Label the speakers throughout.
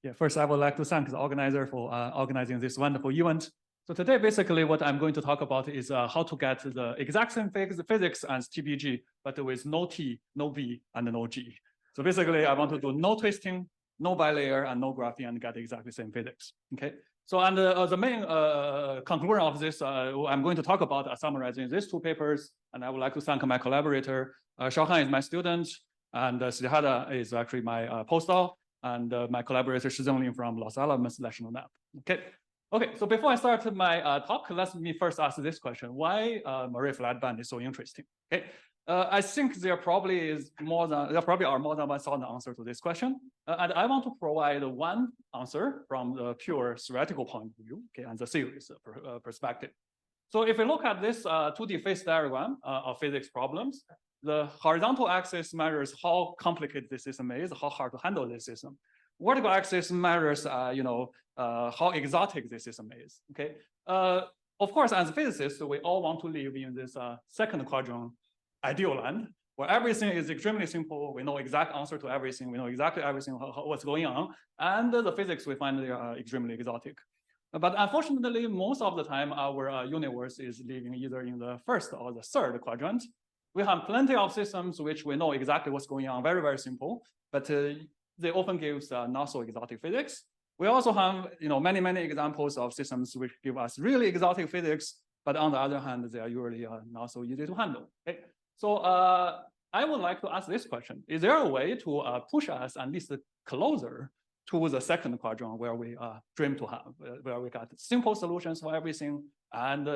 Speaker 1: Yeah, first I would like to thank the organizer for organizing this wonderful event. So today, basically, what I'm going to talk about is how to get the exact same physics as TPG, but with no T, no V, and no G. So basically, I want to do no twisting, no bilayer, and no graphing, and get exactly the same physics. Okay. So and the main conclusion of this, I'm going to talk about summarizing these two papers, and I would like to thank my collaborator. Shaohan is my student, and Srihara is actually my postdoc, and my collaborator Shizhenglin from Los Alamos National Lab. Okay, so before I start my talk, let me first ask this question: why Murray flat band is so interesting? Okay, I think there probably are more than 1,000 answers to this question, and I want to provide one answer from the pure theoretical point of view, okay, and the series perspective. So if we look at this 2D phase diagram of physics problems, the horizontal axis measures how complicated the system is, how hard to handle this system. Vertical axis measures, how exotic the system is. Okay. Of course, as physicists, we all want to live in this second quadrant ideal land where everything is extremely simple. We know exact answer to everything. We know exactly everything what's going on, and the physics we find are extremely exotic. But unfortunately, most of the time, our universe is living either in the first or the third quadrant. We have plenty of systems which we know exactly what's going on, very, very simple, but they often give not so exotic physics. We also have many, many examples of systems which give us really exotic physics, but on the other hand, they are usually not so easy to handle. Okay? So I would like to ask this question: is there a way to push us at least closer to the second quadrant where we dream to have, where we got simple solutions for everything, and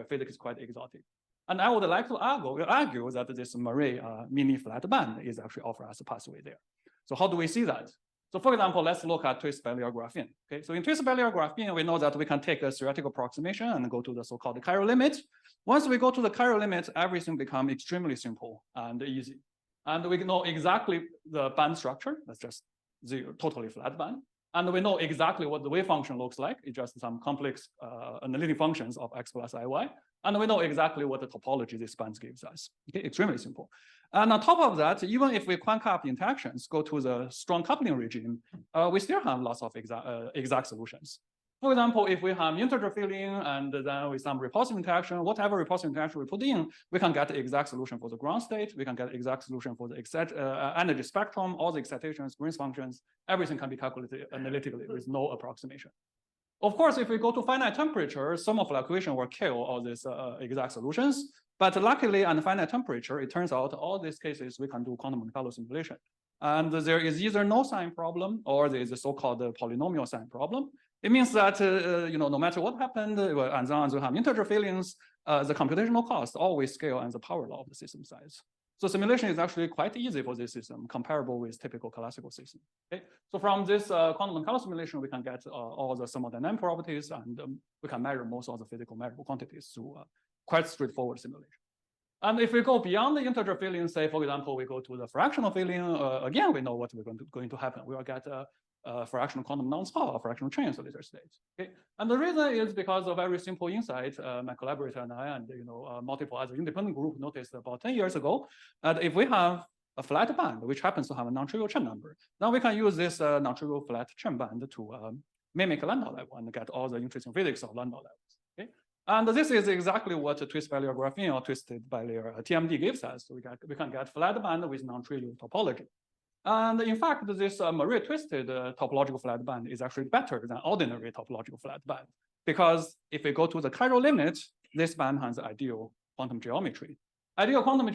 Speaker 1: physics is quite exotic? And I would like to argue that this Murray mini flat band is actually offer us a pathway there. So how do we see that? So for example, let's look at twist bilayer graphene. Okay, so in twist bilayer graphene, we know that we can take a theoretical approximation and go to the so-called Cairo limit. Once we go to the Cairo limit, everything becomes extremely simple and easy. And we know exactly the band structure. That's just totally flat band. And we know exactly what the wave function looks like. It's just some complex analytic functions of x plus iy. And we know exactly what the topology this band gives us. Okay, extremely simple. And on top of that, even if we crank up interactions, go to the strong coupling regime, we still have lots of exact solutions. For example, if we have integer filling and then with some repulsive interaction, whatever repulsive interaction we put in, we can get the exact solution for the ground state. We can get exact solution for the energy spectrum, all the excitations, Green's functions, everything can be calculated analytically with no approximation. Of course, if we go to finite temperature, thermal fluctuation will kill all these exact solutions. But luckily, at finite temperature, it turns out all these cases we can do quantum Monte Carlo simulation. And there is either no sign problem or there is a so-called polynomial sign problem. It means that no matter what happened, and then we have integer fillings, the computational cost always scale and the power law of the system size. So simulation is actually quite easy for this system, comparable with typical classical system. Okay, so from this quantum Monte Carlo simulation, we can get all the thermodynamic properties, and we can measure most of the physical measurable quantities through quite straightforward simulation. And if we go beyond the integer filling, say for example, we go to the fractional filling, again we know what we're going to happen. We will get a fractional quantum non-spot, a fractional chain at later stage. Okay, and the reason is because of very simple insight. My collaborator and I, and multiple other independent groups noticed about 10 years ago that if we have a flat band which happens to have a non-trivial chain number, then we can use this non-trivial flat chain band to mimic lambda level and get all the interesting physics of lambda levels. Okay, and this is exactly what twist bilayer graphene or twisted bilayer TMD gives us. So we can get flat band with non-trivial topology. And in fact, this Murray twisted topological flat band is actually better than ordinary topological flat band, because if we go to the Cairo limit, this band has ideal quantum geometry. Ideal quantum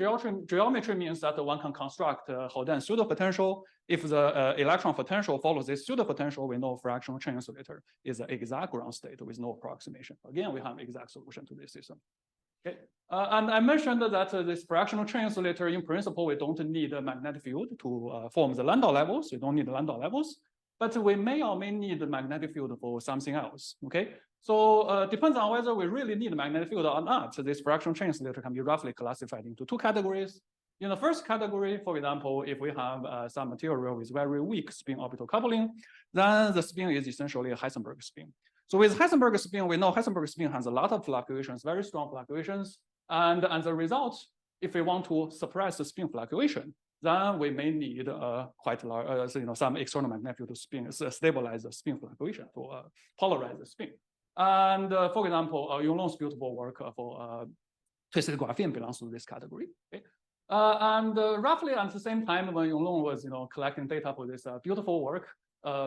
Speaker 1: geometry means that one can construct Haldane pseudopotential. If the electron potential follows this pseudopotential, we know fractional chain insulator is an exact ground state with no approximation. Again, we have exact solution to this system. Okay, and I mentioned that this fractional chain insulator, in principle, we don't need a magnetic field to form the lambda levels. We don't need the lambda levels, but we may or may need the magnetic field for something else. Okay, so depends on whether we really need a magnetic field or not. This fractional chain insulator can be roughly classified into two categories. In the first category, for example, if we have some material with very weak spin orbital coupling, then the spin is essentially a Heisenberg spin. So with Heisenberg spin, we know Heisenberg spin has a lot of fluctuations, very strong fluctuations. And as a result, if we want to suppress the spin fluctuation, then we may need quite large, some external magnetic field to stabilize the spin fluctuation, to polarize the spin. And for example, Yonglong's beautiful work for twisted graphene belongs to this category. Okay? And roughly at the same time, when Yonglong was collecting data for this beautiful work,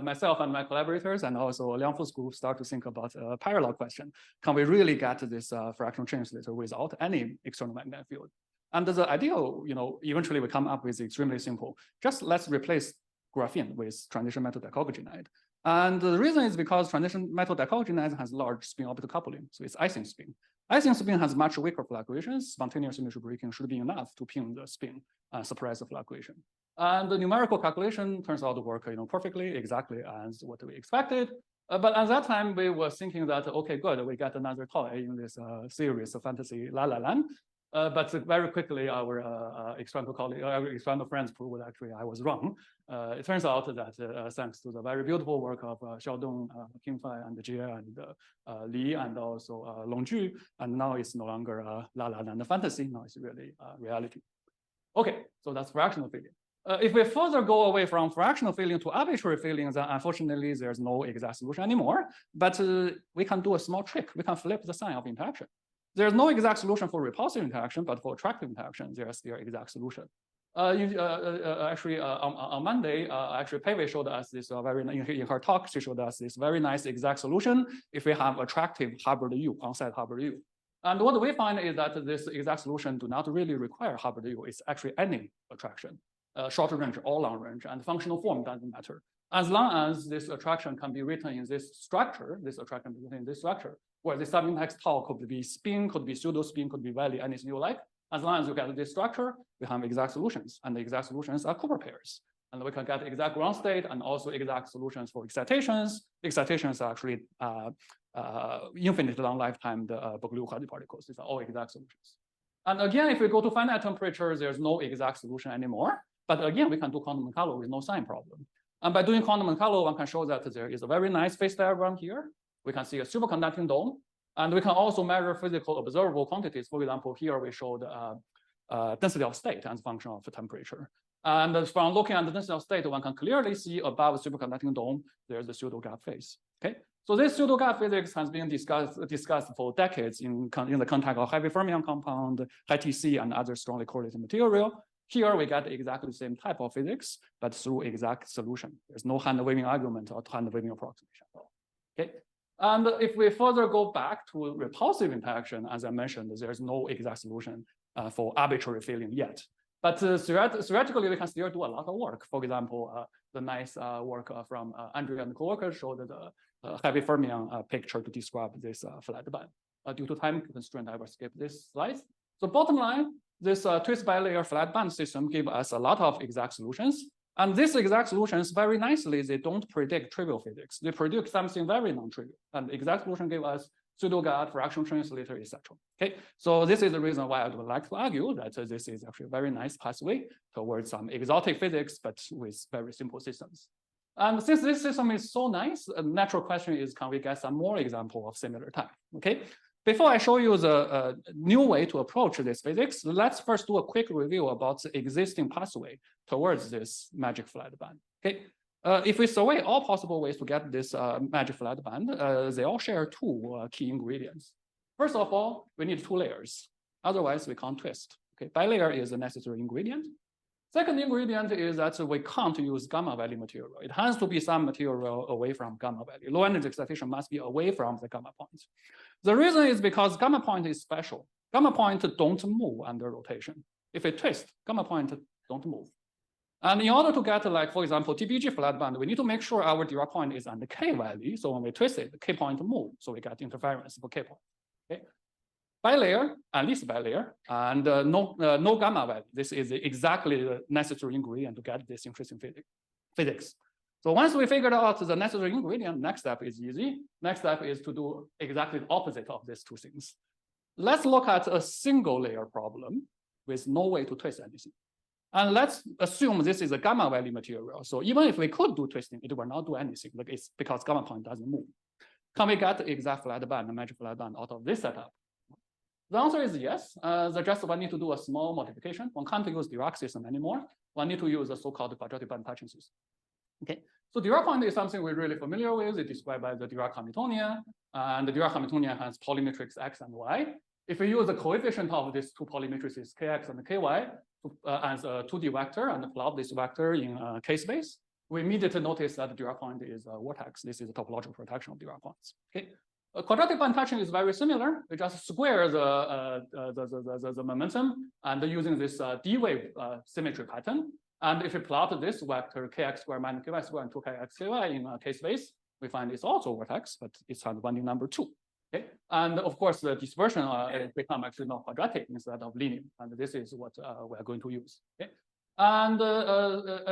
Speaker 1: myself and my collaborators and also Liangfu's group start to think about a parallel question. Can we really get this fractional translator without any external magnetic field? And the ideal, eventually we come up with extremely simple. Just let's replace graphene with transition metal dichrogenide. And the reason is because transition metal dichrogenide has large spin orbital coupling, so it's Ising spin. Ising spin has much weaker fluctuations. Spontaneous initial breaking should be enough to pin the spin and suppress the fluctuation. And the numerical calculation turns out to work perfectly, exactly as what we expected. But at that time, we were thinking that, okay, good, we got another toy in this series of fantasy La La Land. But very quickly, our experimental colleague, our experimental friends proved that actually I was wrong. It turns out that thanks to the very beautiful work of Xiaodong, Qingfei, and Jie, and Li, and also Longju, and now it's no longer La La Land fantasy, now it's really reality. Okay, so that's fractional filling. If we further go away from fractional filling to arbitrary filling, then unfortunately there's no exact solution anymore. But we can do a small trick. We can flip the sign of interaction. There's no exact solution for repulsive interaction, but for attractive interaction, there's still exact solution. Actually, on Monday, actually, Pei showed us this in her talk, she showed us this very nice exact solution if we have attractive hybrid U, on-site hybrid U. And what we find is that this exact solution do not really require hybrid U. It's actually any attraction, short range or long range, and functional form doesn't matter. As long as this attraction can be written in this structure, where the subindex tau could be spin, could be pseudo spin, could be value, anything you like. As long as you get this structure, we have exact solutions, and the exact solutions are Cooper pairs. And we can get exact ground state and also exact solutions for excitations. Excitations are actually infinite long lifetime Broglie quasi-particles. These are all exact solutions. And again, if we go to finite temperature, there's no exact solution anymore. But again, we can do quantum Monte with no sign problem. And by doing quantum Monte, one can show that there is a very nice phase diagram here. We can see a superconducting dome. And we can also measure physical observable quantities. For example, here we showed density of state as a function of temperature. And from looking at the density of state, one can clearly see above the superconducting dome, there's a pseudo gap phase. Okay, so this pseudo gap physics has been discussed for decades in the context of heavy fermion compound, high TC, and other strongly correlated material. Here we get exactly the same type of physics, but through exact solution. There's no hand waving argument or hand waving approximation at all. Okay. And if we further go back to repulsive interaction, as I mentioned, there's no exact solution for arbitrary filling yet. But theoretically, we can still do a lot of work. For example, the nice work from Andrea and coworkers showed the heavy fermion picture to describe this flat band. Due to time constraint, I will skip this slide. So bottom line, this twist bilayer flat band system gives us a lot of exact solutions. And these exact solutions, very nicely, they don't predict trivial physics. They predict something very non-trivial. And exact solution give us pseudo-GATT, fractional translator, etc. Okay, so this is the reason why I would like to argue that this is actually a very nice pathway towards some exotic physics, but with very simple systems. And since this system is so nice, a natural question is, can we get some more example of similar type? Okay. Before I show you the new way to approach this physics, let's first do a quick review about the existing pathway towards this magic flat band. Okay, if we survey all possible ways to get this magic flat band, they all share two key ingredients. First of all, we need two layers. Otherwise, we can't twist. Okay, bilayer is a necessary ingredient. Second ingredient is that we can't use gamma valley material. It has to be some material away from gamma valley. Low energy excitation must be away from the gamma point. The reason is because gamma point is special. Gamma point don't move under rotation. If we twist, gamma point don't move. And in order to get, like, for example, TPG flat band, we need to make sure our Dirac point is under K value. So when we twist it, the K point move. So we get interference for K point. Okay. Bilayer, at least bilayer, and no gamma value. This is exactly the necessary ingredient to get this interesting physics. So once we figured out the necessary ingredient, next step is easy. Next step is to do exactly the opposite of these two things. Let's look at a single layer problem with no way to twist anything. And let's assume this is a gamma valley material. So even if we could do twisting, it will not do anything. Like, it's because gamma point doesn't move. Can we get the exact flat band, a magic flat band out of this setup? The answer is yes. Just one need to do a small modification. One can't use Dirac system anymore. one need to use a so-called quadratic band touching system. Okay, so Dirac point is something we're really familiar with. It's described by the Dirac Hamiltonian, and the Dirac Hamiltonian has polymetrics x and y. If we use the coefficient of these two polymatrices kx and ky as a 2D vector and plot this vector in K space, we immediately notice that the Dirac point is a vortex. This is a topological protection of Dirac points. Okay, quadratic band touching is very similar. We just square the momentum and using this D-wave symmetry pattern. And if we plot this vector kx squared minus ky squared and 2kx ky in K space, we find it's also vortex, but it's has binding number 2. Okay, and of course the dispersion become actually not quadratic instead of linear, and this is what we are going to use. Okay, and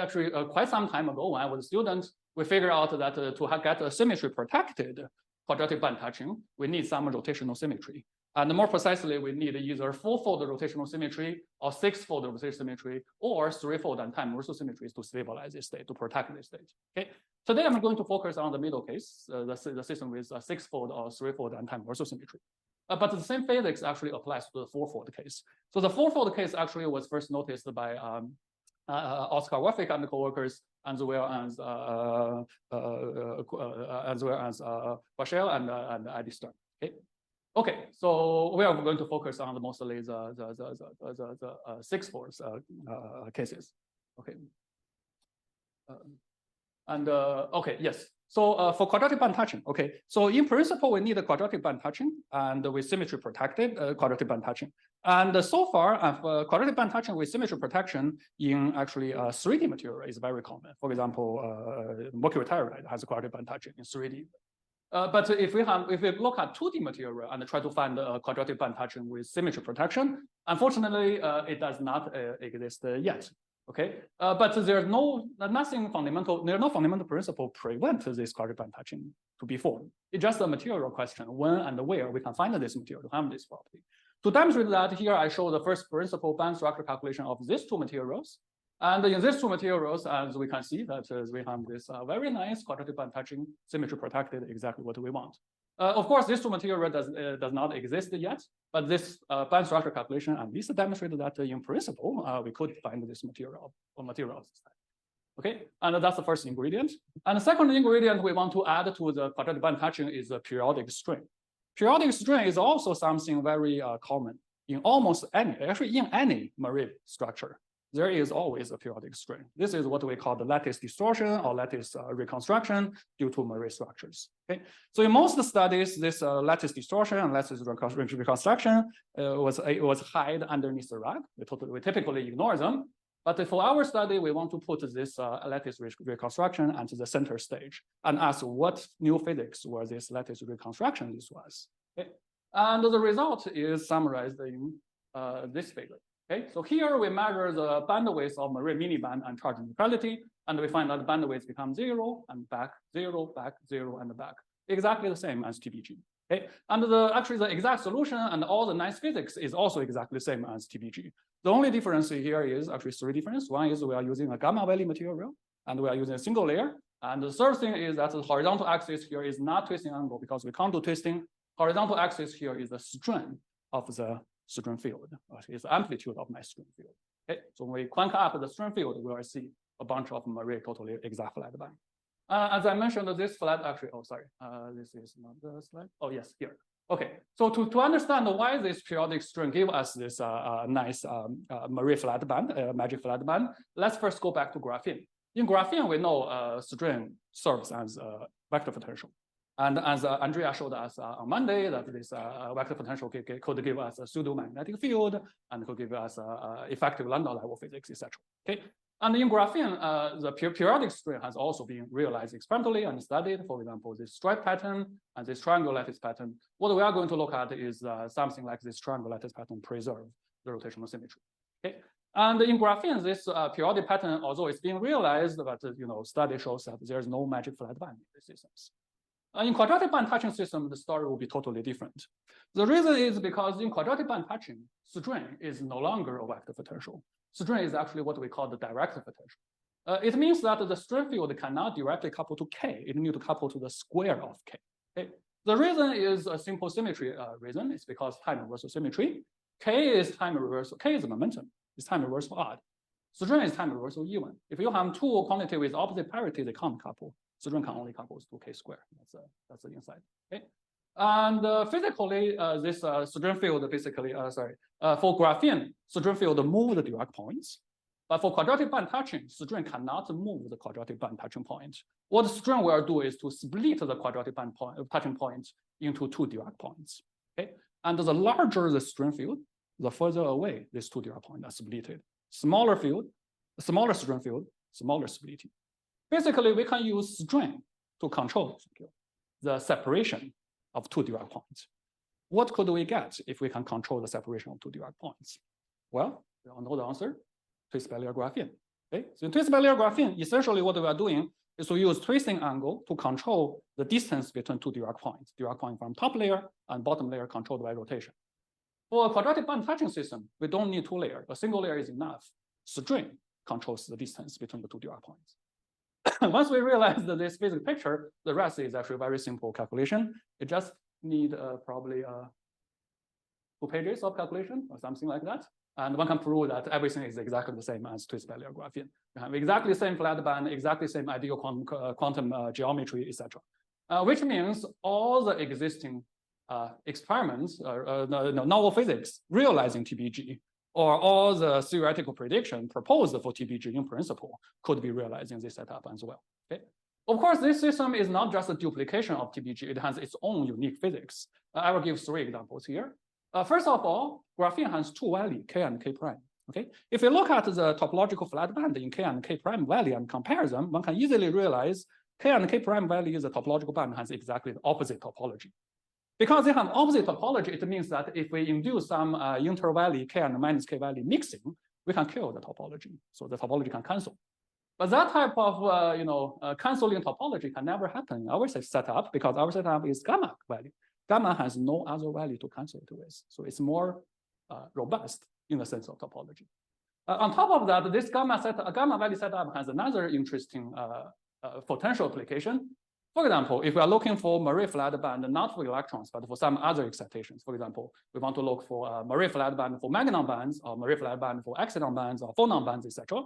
Speaker 1: actually quite some time ago when I was a student, we figured out that to get a symmetry protected quadratic band touching, we need some rotational symmetry. And more precisely, we need either 4-fold rotational symmetry or 6-fold rotational symmetry or 3-fold and time reversal symmetries to stabilize this state, to protect this state. Okay. Today, I'm going to focus on the middle case, the system with a 6-fold or 3-fold and time reversal symmetry. But the same physics actually applies to the 4-fold case. So the 4-fold case actually was first noticed by Oscar Wafik and the coworkers, as well as Bashel and Eddie Stern. Okay. Okay, so we are going to focus on mostly the 6-fold cases. Okay. Okay, yes. So for quadratic band touching, okay. So in principle, we need a quadratic band touching and with symmetry protected quadratic band touching. And so far, quadratic band touching with symmetry protection in actually 3D material is very common. For example, mercury telluride has a quadratic band touching in 3D. But if we look at 2D material and try to find a quadratic band touching with symmetry protection, unfortunately, it does not exist yet. Okay, but there's no fundamental principle prevent this quadratic band touching to be formed. It's just a material question when and where we can find this material to have this property. To demonstrate that, here I show the first principle band structure calculation of these two materials. And in these two materials, as we can see, that we have this very nice quadratic band touching symmetry protected, exactly what we want. Of course, this two material does not exist yet, but this band structure calculation at least demonstrated that in principle, we could find this material or materials. Okay, and that's the first ingredient. And the second ingredient we want to add to the quadratic band touching is a periodic string. Periodic string is also something very common in almost any, actually in any marine structure. There is always a periodic string. This is what we call the lattice distortion or lattice reconstruction due to marine structures. Okay, so in most studies, this lattice distortion and lattice reconstruction was hide underneath the rug. We typically ignore them, but for our study, we want to put this lattice reconstruction onto the center stage and ask what new physics was this lattice reconstruction this was. Okay, and the result is summarized in this figure. Okay, so here we measure the bandwidth of marine miniband and charge neutrality, and we find that the bandwidth becomes 0 and back, 0, back, 0, and back. Exactly the same as TPG. Okay, and actually the exact solution and all the nice physics is also exactly the same as TPG. The only difference here is actually 3 differences. One is we are using a gamma valley material, and we are using a single layer. And the third thing is that the horizontal axis here is not twisting angle because we can't do twisting. Horizontal axis here is the strain of the strain field. It's the amplitude of my strain field. Okay, so when we crank up the strain field, we will see a bunch of marine totally exact flat band. As I mentioned, this flat actually, oh, sorry, this is not the slide. Oh, yes, here. Okay, so to understand why this periodic string give us this nice marine flat band, magic flat band, let's first go back to graphene. In graphene, we know string serves as a vector potential. And as Andrea showed us on Monday, that this vector potential could give us a pseudo-magnetic field and could give us effective lambda level physics, etc. Okay, and in graphene, the periodic string has also been realized experimentally and studied. For example, this stripe pattern and this triangle lattice pattern. What we are going to look at is something like this triangle lattice pattern preserve the rotational symmetry. Okay, and in graphene, this periodic pattern, although it's being realized, but study shows that there's no magic flat band in these systems. In quadratic band touching system, the story will be totally different. The reason is because in quadratic band touching, strain is no longer a vector potential. Strain is actually what we call the direct potential. It means that the strain field cannot directly couple to K. It needs to couple to the square of K. Okay? The reason is a simple symmetry reason. It's because time reversal symmetry. K is time reversal. K is momentum. It's time reversal odd. String is time reversal even. If you have two quantity with opposite parity, they can't couple. String can only couple to k squared. That's the inside. Okay. And physically, this string field basically, for graphene, string field move the Dirac points. But for quadratic band touching, string cannot move the quadratic band touching point. What the string will do is to split the quadratic band touching point into two Dirac points. Okay, and the larger the string field, the further away these two Dirac points are splitted. Smaller field, smaller string field, smaller splitting. Basically, we can use string to control the separation of two Dirac points. What could we get if we can control the separation of two Dirac points? Well, we all know the answer. Twist barrier graphene. Okay, so in twist barrier graphene, essentially what we are doing is to use twisting angle to control the distance between two Dirac points. Dirac point from top layer and bottom layer controlled by rotation. For a quadratic band touching system, we don't need two layers. A single layer is enough. String controls the distance between the two Dirac points. Once we realize this physics picture, the rest is actually a very simple calculation. It just need probably 2 pages of calculation or something like that. And one can prove that everything is exactly the same as twist barrier graphene. You have exactly the same flat band, exactly the same ideal quantum geometry, etc. Which means all the existing experiments, novel physics realizing TPG, or all the theoretical prediction proposed for TPG in principle could be realized in this setup as well. Okay. Of course, this system is not just a duplication of TPG. It has its own unique physics. I will give 3 examples here. First of all, graphene has 2 values, k and k prime. Okay, if you look at the topological flat band in k and k prime value and compare them, one can easily realize k and k prime value, the topological band has exactly the opposite topology. Because they have opposite topology, it means that if we induce some inter-value k and minus k value mixing, we can kill the topology, so the topology can cancel. But that type of canceling topology can never happen in our setup because our setup is gamma value. Gamma has no other value to cancel it with, so it's more robust in the sense of topology. On top of that, this gamma value setup has another interesting potential application. For example, if we are looking for Murray flat band, not for electrons, but for some other excitations, for example, we want to look for Murray flat band for magnon bands, or Murray flat band for exciton bands, or phonon bands, etc.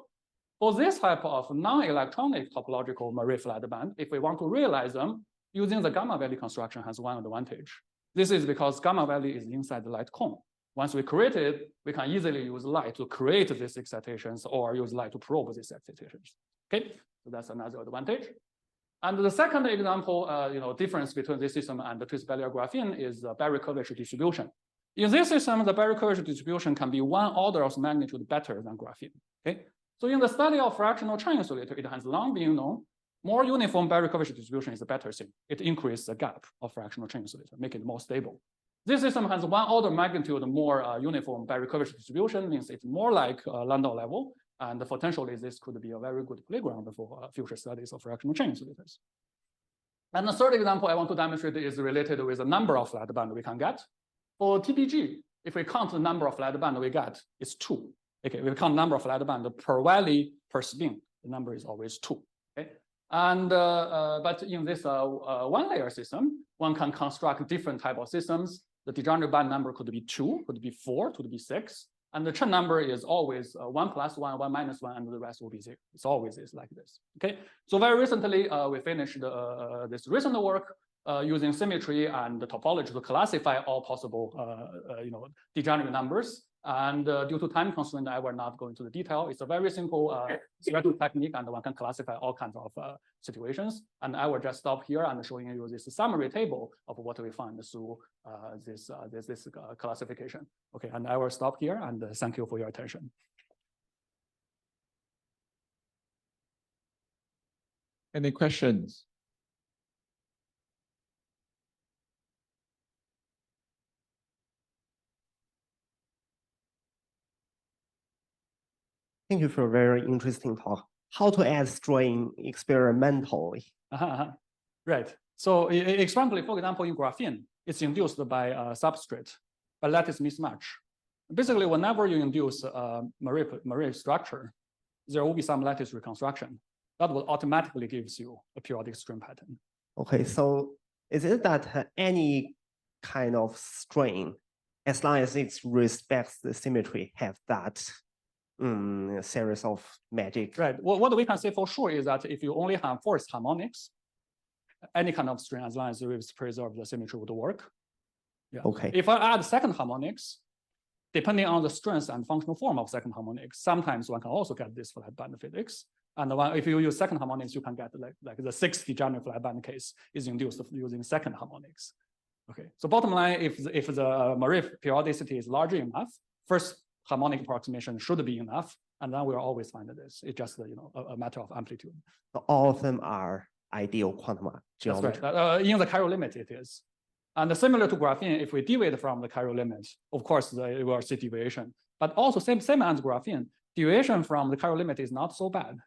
Speaker 1: For this type of non-electronic topological Murray flat band, if we want to realize them, using the gamma value construction has one advantage. This is because gamma value is inside the light cone. Once we create it, we can easily use light to create these excitations or use light to probe these excitations. Okay, so that's another advantage. And the second example, difference between this system and the twist barrier graphene is the Berry curvature distribution. In this system, the Berry curvature distribution can be 1 order of magnitude better than graphene. Okay, so in the study of fractional chain insulator, it has long been known more uniform Berry curvature distribution is a better thing. It increases the gap of fractional chain insulator, make it more stable. This system has 1 order magnitude more uniform Berry curvature distribution, means it's more like Landau level. And potentially, this could be a very good playground for future studies of fractional chain insulators. And the third example I want to demonstrate is related with the number of flat band we can get. For TPG, if we count the number of flat band we get, it's 2. Okay, we count number of flat band per valley per spin. The number is always 2. Okay, and but in this 1-layer system, one can construct different type of systems. The degenerate band number could be 2, could be 4, could be 6. And the Chen number is always 1 plus 1, 1 minus 1, and the rest will be 0. It's always is like this. Okay. So very recently, we finished this recent work using symmetry and the topology to classify all possible, degenerate numbers. And due to time constraint, I will not go into the detail. It's a very simple theoretical technique, and one can classify all kinds of situations. And I will just stop here and showing you this summary table of what we find through this classification. Okay, and I will stop here, and thank you for your attention.
Speaker 2: Any questions?
Speaker 3: Thank you for a very interesting talk. How to add string experimentally?
Speaker 1: Right. So experimentally, for example, in graphene, it's induced by a substrate, a lattice mismatch. Basically, whenever you induce a Murray structure, there will be some lattice reconstruction. That will automatically gives you a periodic string pattern.
Speaker 3: Okay, so is it that any kind of string, as long as it respects the symmetry, have that series of magic.
Speaker 1: Right. Well, what we can say for sure is that if you only have first harmonics, any kind of string as long as it's preserved, the symmetry would work. Yeah.
Speaker 3: Okay.
Speaker 1: If I add second harmonics, depending on the strength and functional form of second harmonics, sometimes one can also get this flat band physics. And if you use second harmonics, you can get like the 6 degenerate flat band case is induced using second harmonics. Okay. So bottom line, if the Marie periodicity is large enough, first harmonic approximation should be enough, and then we'll always find this. It's just a matter of amplitude.
Speaker 3: So all of them are ideal quantum geometry.
Speaker 1: That's right. In the Cairo limit, it is. And similar to graphene, if we deviate from the Cairo limit, of course, we will see deviation. But also same as graphene, deviation from the Cairo limit is not so bad.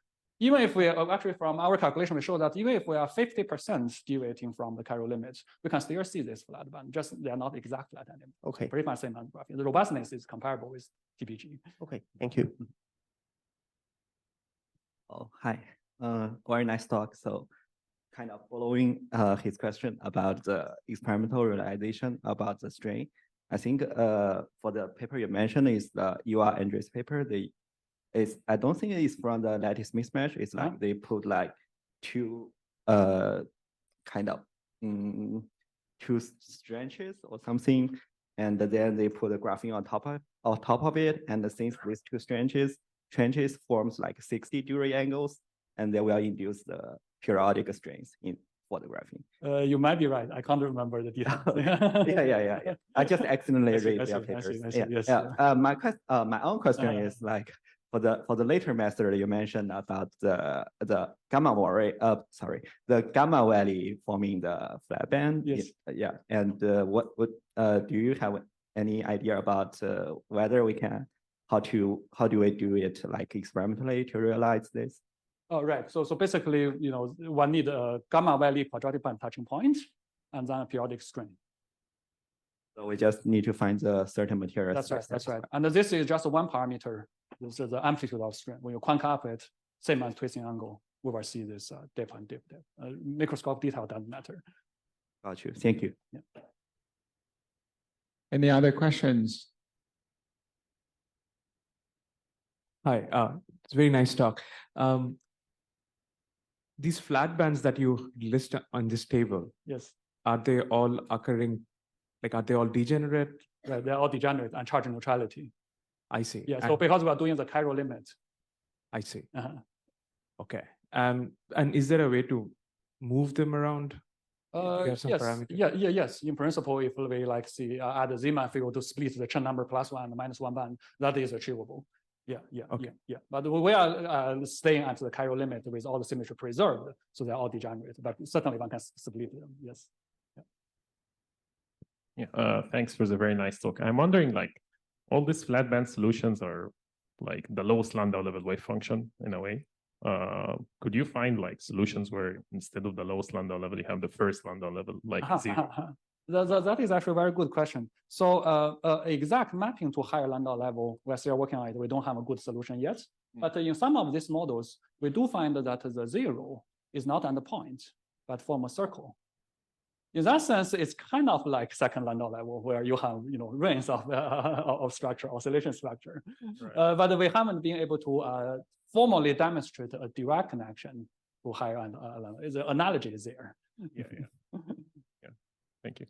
Speaker 1: Even if we actually from our calculation, we show that even if we are 50% deviating from the Cairo limit, we can still see this flat band. Just they are not exact flat anymore.
Speaker 3: Okay.
Speaker 1: Pretty much same as graphene. The robustness is comparable with TPG.
Speaker 3: Okay. Thank you.
Speaker 4: Oh, hi. Very nice talk. So kind of following his question about the experimental realization about the string. I think for the paper you mentioned is the UR Andres paper. I don't think it's from the lattice mismatch. It's like they put like two kind of two stranges or something, and then they put the graphene on top of it. And since these two stranges forms like 60 degree angles, and they will induce the periodic strings for the graphene.
Speaker 1: You might be right. I can't remember the details.
Speaker 4: yeah. I just accidentally read their
Speaker 1: I
Speaker 4: papers.
Speaker 1: see, yes.
Speaker 4: My own question is like for the later method you mentioned about the gamma valley forming the flat band.
Speaker 1: Yes.
Speaker 4: Yeah. And what do you have any idea about whether we can how do we do it like experimentally to realize this?
Speaker 1: Oh, right. So basically, one need a gamma valley quadratic band touching point and then a periodic string.
Speaker 4: So we just need to find a certain material.
Speaker 1: That's right. And this is just one parameter. This is the amplitude of string. When you crank up it, same as twisting angle, we will see this dip and dip. Microscopic detail doesn't matter.
Speaker 4: Got you. Thank you.
Speaker 1: Yeah.
Speaker 2: Any other questions?
Speaker 5: Hi, it's a very nice talk. These flat bands that you list on this table,
Speaker 1: Yes.
Speaker 5: are they all occurring, like are they all degenerate?
Speaker 1: Right. They're all degenerate and charge neutrality.
Speaker 5: I see.
Speaker 1: Yeah. So because we are doing the Cairo limit.
Speaker 5: I see.
Speaker 1: Okay.
Speaker 5: And is there a way to move them around?
Speaker 1: Yes. Yes. In principle, if we like see add a Zeeman field to split the Chen number +1 and -1 band, that is achievable. Yeah. But we are staying at the Cairo limit with all the symmetry preserved, so they're all degenerate. But certainly one can split them. Yes.
Speaker 6: Yeah. Thanks for the very nice talk. I'm wondering, like, all these flat band solutions are like the lowest Landau level wave function in a way. Could you find like solutions where instead of the lowest Landau level, you have the first Landau level, like 0?
Speaker 1: That is actually a very good question. So exact mapping to higher Landau level, we're still working on it. We don't have a good solution yet. But in some of these models, we do find that the 0 is not at the point, but form a circle. In that sense, it's kind of like second Landau level where you have rings of structure, oscillation structure.
Speaker 6: Right.
Speaker 1: But we haven't been able to formally demonstrate a direct connection to higher Landau. The analogy is there.
Speaker 6: Yeah. Thank you.